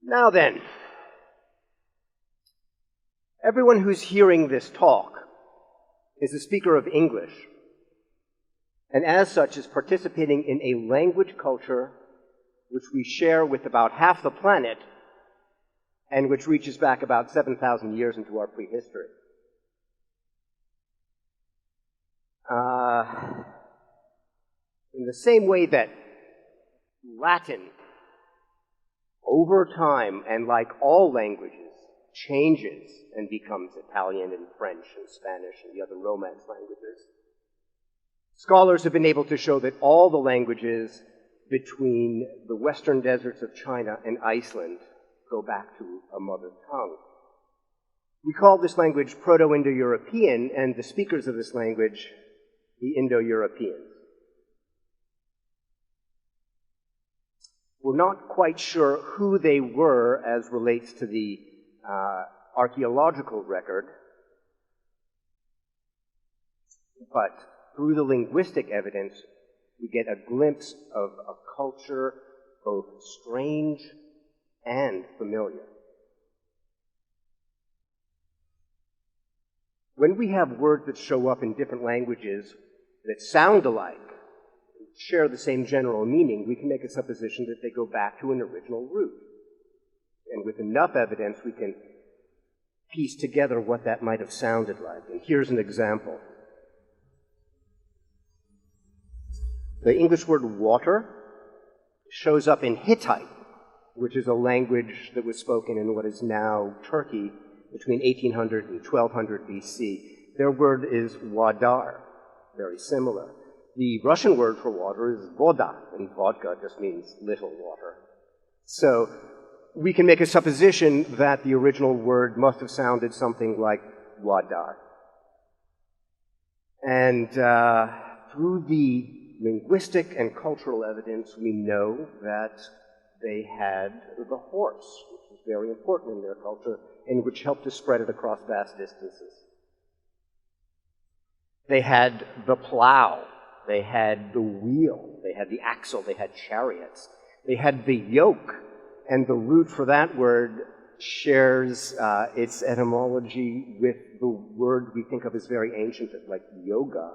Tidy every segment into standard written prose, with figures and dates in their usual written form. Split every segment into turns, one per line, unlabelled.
Now then, everyone who's hearing this talk is a speaker of English, and as such is participating in a language culture which we share with about half the planet and which reaches back about 7,000 years into our prehistory. In the same way that Latin, over time, and like all languages, changes and becomes Italian and French and Spanish and the other Romance languages, scholars have been able to show that all the languages between the western deserts of China and Iceland go back to a mother tongue. We call this language Proto-Indo-European, and the speakers of this language, the Indo-Europeans. We're not quite sure who they were as relates to the archaeological record, but through the linguistic evidence, we get a glimpse of a culture both strange and familiar. When we have words that show up in different languages that sound alike, share the same general meaning, we can make a supposition that they go back to an original root. And with enough evidence, we can piece together what that might have sounded like. And here's an example. The English word water shows up in Hittite, which is a language that was spoken in what is now Turkey between 1800 and 1200 BC. Their word is wadar, very similar. The Russian word for water is voda, and vodka just means little water. So we can make a supposition that the original word must have sounded something like wadar. And through the linguistic and cultural evidence, we know that they had the horse, which was very important in their culture, and which helped to spread it across vast distances. They had the plow, they had the wheel, they had the axle, they had chariots, they had the yoke, and the root for that word shares its etymology with the word we think of as very ancient, like yoga,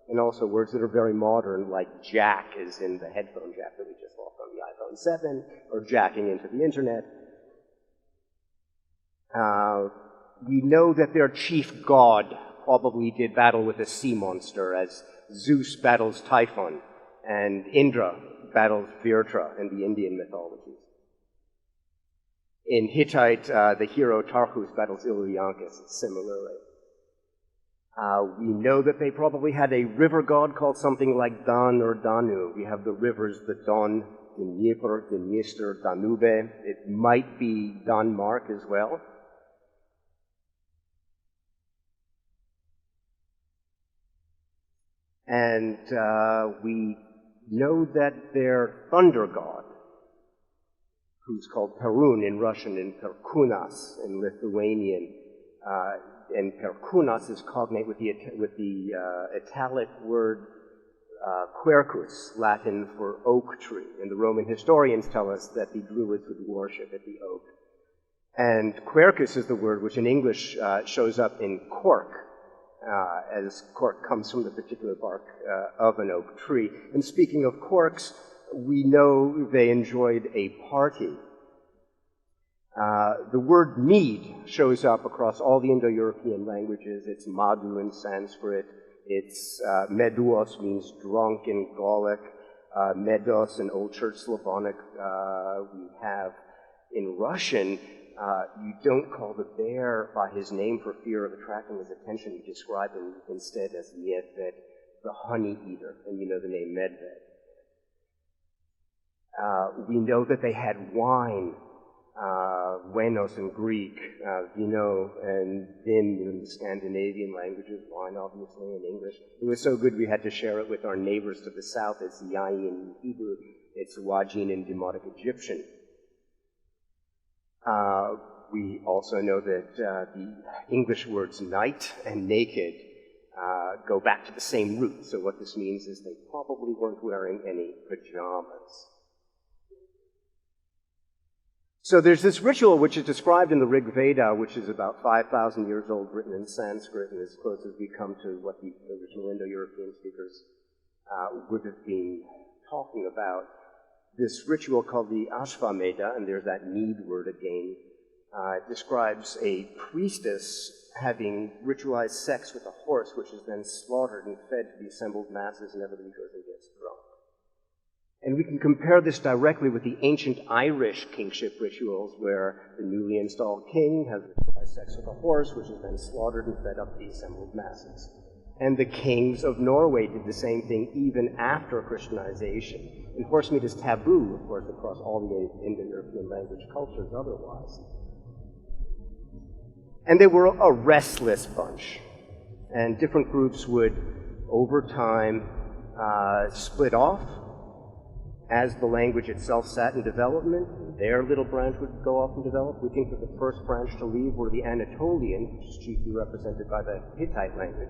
and also words that are very modern, like jack, is in the headphone jack that we just saw from the iPhone 7, or jacking into the internet. We know that their chief god probably did battle with a sea monster, as Zeus battles Typhon, and Indra battles Virtra in the Indian mythologies. In Hittite, the hero Tarhus battles Illuyankis similarly. We know that they probably had a river god called something like Dan or Danu. We have the rivers, the Don, the Newport, the Dniester, Danube. It might be Denmark as well. And we know that their thunder god, who's called Perun in Russian and Perkunas in Lithuanian, and Perkunas is cognate with the Italic word quercus, Latin for oak tree. And the Roman historians tell us that the Druids would worship at the oak. And quercus is the word which in English shows up in cork, as cork comes from the particular bark of an oak tree. And speaking of corks, we know they enjoyed a party. The word mead shows up across all the Indo-European languages. It's madhu in Sanskrit. It's meduos means drunk in Gallic. Medos in Old Church Slavonic. We have in Russian, you don't call the bear by his name for fear of attracting his attention. You describe him instead as Medved, the honey eater, and you know the name Medved. We know that they had wine. Venos in Greek, vino and vin in the Scandinavian languages, wine obviously in English. It was so good we had to share it with our neighbors to the south. It's yayin in Hebrew, it's wajin in Demotic Egyptian. We also know that the English words night and naked go back to the same root. So what this means is they probably weren't wearing any pajamas. So there's this ritual which is described in the Rig Veda, which is about 5,000 years old, written in Sanskrit, and as close as we come to what the original Indo-European speakers would have been talking about. This ritual called the Ashvamedha, and there's that need word again, describes a priestess having ritualized sex with a horse, which is then slaughtered and fed to the assembled masses, and everybody goes and gets drunk. And we can compare this directly with the ancient Irish kingship rituals, where the newly installed king has ritualized sex with a horse, which is then slaughtered and fed up to the assembled masses. And the kings of Norway did the same thing even after Christianization. And horse meat is taboo, of course, across all the Indo-European language cultures otherwise. And they were a restless bunch. And different groups would, over time, split off as the language itself sat in development. Their little branch would go off and develop. We think that the first branch to leave were the Anatolian, which is chiefly represented by the Hittite language.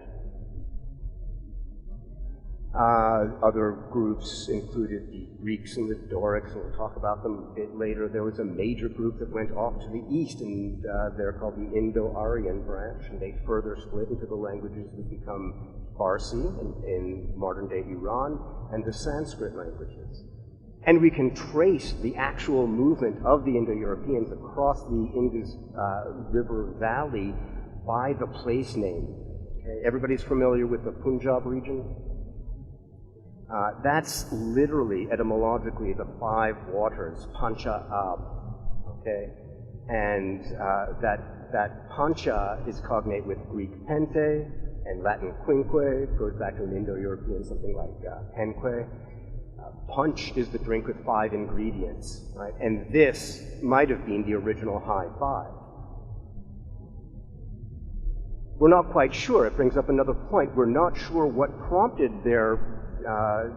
Other groups included the Greeks and the Dorics, and we'll talk about them a bit later. There was a major group that went off to the east, and they're called the Indo-Aryan branch, and they further split into the languages that become Farsi in modern-day Iran, and the Sanskrit languages. And we can trace the actual movement of the Indo-Europeans across the Indus River Valley by the place name. Okay, everybody's familiar with the Punjab region? That's literally, etymologically, the five waters, Pancha Ab, okay? And that Pancha is cognate with Greek pente and Latin quinque, goes back to an Indo-European, something like penque. Punch is the drink with 5 ingredients, right? And this might have been the original high five. We're not quite sure. It brings up another point. We're not sure what prompted their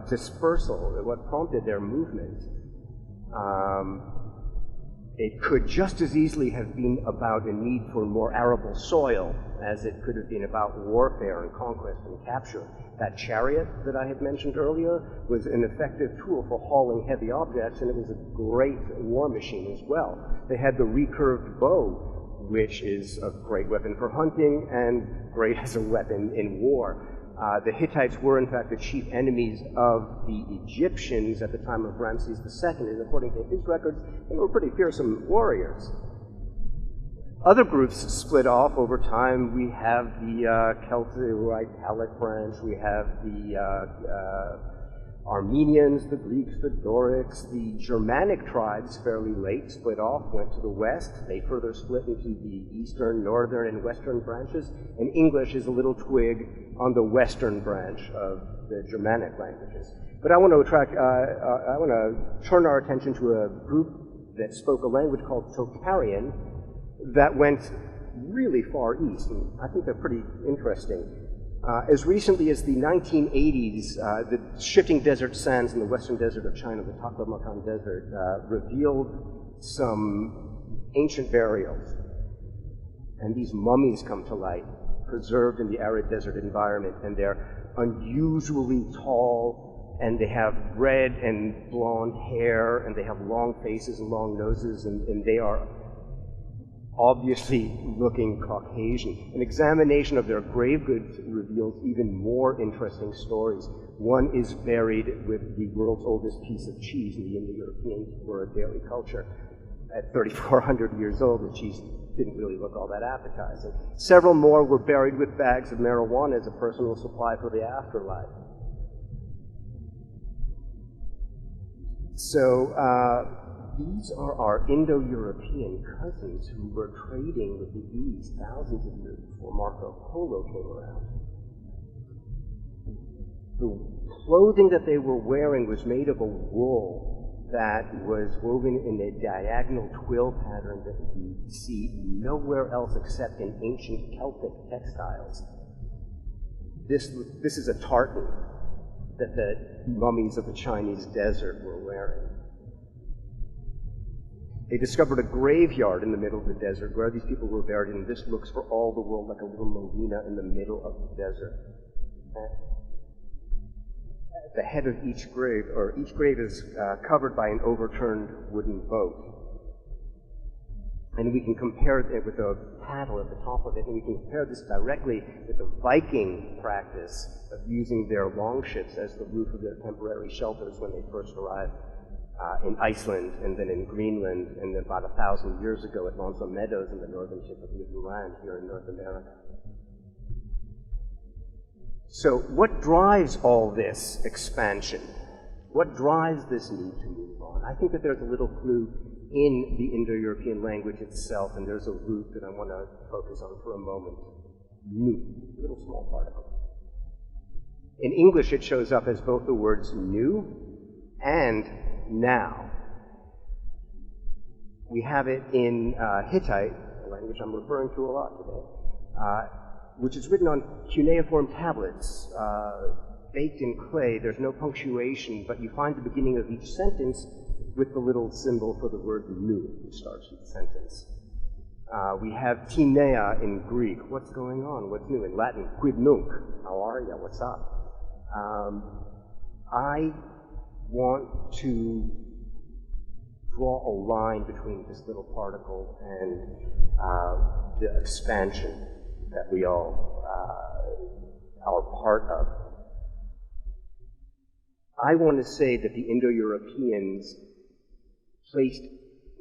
dispersal, what prompted their movement. It could just as easily have been about a need for more arable soil as it could have been about warfare and conquest and capture. That chariot that I had mentioned earlier was an effective tool for hauling heavy objects, and it was a great war machine as well. They had the recurved bow, which is a great weapon for hunting and great as a weapon in war. The Hittites were, in fact, the chief enemies of the Egyptians at the time of Ramses II, and according to his records, they were pretty fearsome warriors. Other groups split off over time. We have the Celto-Italic branch, we have the Armenians, the Greeks, the Dorics, the Germanic tribes fairly late split off, went to the west. They further split into the eastern, northern, and western branches, and English is a little twig on the western branch of the Germanic languages. But I want to turn our attention to a group that spoke a language called Tocharian that went really far east, and I think they're pretty interesting. As recently as the 1980s, the shifting desert sands in the western desert of China, the Taklamakan Desert, revealed some ancient burials. And these mummies come to light, preserved in the arid desert environment, and they're unusually tall, and they have red and blonde hair, and they have long faces and long noses, and they are obviously looking Caucasian. An examination of their grave goods reveals even more interesting stories. One is buried with the world's oldest piece of cheese, and the Indo-Europeans were a dairy culture. At 3,400 years old, the cheese didn't really look all that appetizing. Several more were buried with bags of marijuana as a personal supply for the afterlife. So, these are our Indo-European cousins who were trading with the East thousands of years before Marco Polo came around. The clothing that they were wearing was made of a wool that was woven in a diagonal twill pattern that we see nowhere else except in ancient Celtic textiles. This is a tartan that the mummies of the Chinese desert were wearing. They discovered a graveyard in the middle of the desert where these people were buried, and this looks for all the world like a little marina in the middle of the desert. At the head of each grave is covered by an overturned wooden boat. And we can compare it with a paddle at the top of it, and we can compare this directly with the Viking practice of using their longships as the roof of their temporary shelters when they first arrived in Iceland, and then in Greenland, and then about 1,000 years ago at Lonesome Meadows in the northern tip of Newfoundland here in North America. So what drives all this expansion? What drives this need to move on? I think that there's a little clue in the Indo-European language itself, and there's a root that I want to focus on for a moment. New, little small particle. In English, it shows up as both the words new and now. We have it in Hittite, a language I'm referring to a lot today, which is written on cuneiform tablets, baked in clay. There's no punctuation, but you find the beginning of each sentence with the little symbol for the word new, which starts each sentence. We have tinea in Greek. What's going on? What's new? In Latin, quid nunc? How are you? What's up? I want to draw a line between this little particle and the expansion that we all are part of. I want to say that the Indo-Europeans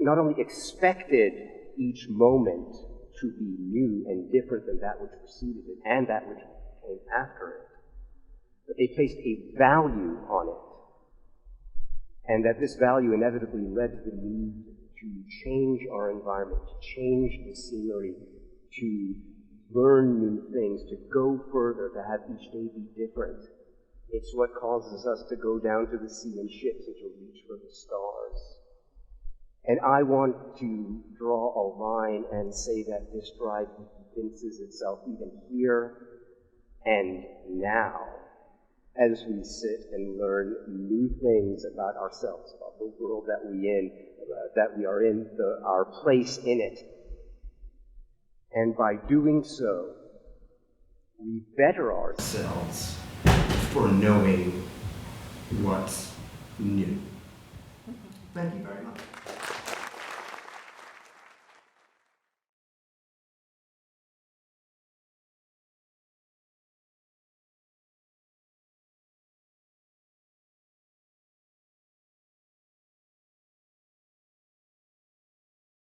not only expected each moment to be new and different than that which preceded it and that which came after it, but they placed a value on it, and that this value inevitably led to the need to change our environment, to change the scenery, to learn new things, to go further, to have each day be different. It's what causes us to go down to the sea in ships and to reach for the stars. And I want to draw a line and say that this drive evinces itself even here and now as we sit and learn new things about ourselves, about the world that we are in, our place in it. And by doing so, we better ourselves for knowing what's new. Thank you very much.